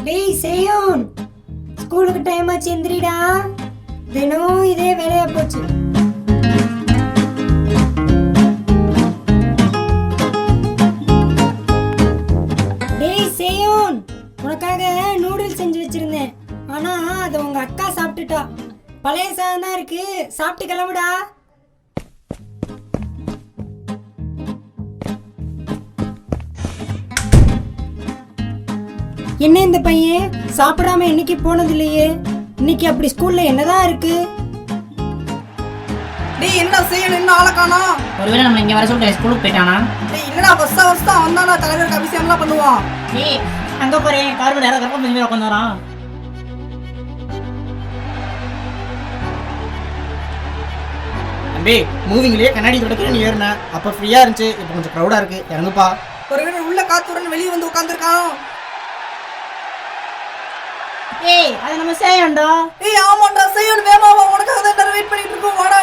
டேய் சேயோன், ஸ்கூலுக்கு டைம் ஆச்சு, எந்திரிடா. தினம் இதே வேலையா போச்சு. டேய் சேயோன், உனக்காக நூடுல்ஸ் செஞ்சு வச்சிருந்தேன். ஆனா அதை உங்க அக்கா சாப்பிட்டுட்டா. பழைய சாதம் தான் இருக்கு, சாப்பிட்டு கிளம்புடா. என்ன இந்த பையன் சாப்பிடாம இன்னைக்கு போனது இல்லையே? இன்னைக்கு அப்படி ஸ்கூல்ல என்னதான் இருக்கு? டேய் என்ன செய்யணும், என்ன ஆளை காணோம்? ஒருவேளை நம்ம இங்க வர சொல்லிட்டு ஸ்கூலுக்கு போயிட்டானா? டேய் இல்லடா, வருஷம் வந்தானா தலைவருக்கு அபிஷேகம்லாம் பண்ணுவான். டேய் அங்க போறேன், கார்பன் யாரோ கரெக்டா பண்ணி உட்காந்து வரான். தம்பி, மூவிங்லயே கண்ணாடி தொடக்கிற நீ ஏறின அப்ப ஃப்ரீயா இருந்துச்சு. இப்போ கொஞ்சம் க்ரௌடா இருக்கு, இறங்குப்பா. ஒருவேளை உள்ள காத்துறன்னு வெளியே வந்து உட்காந்துருக்கான். ஏய் அது நம்ம செய்யண்டா. ஏய் ஆமாண்டா, செய்யணும் வேமாவா, உனக்காக தான் வெயிட் பண்ணிட்டு இருக்கோம். வாடா.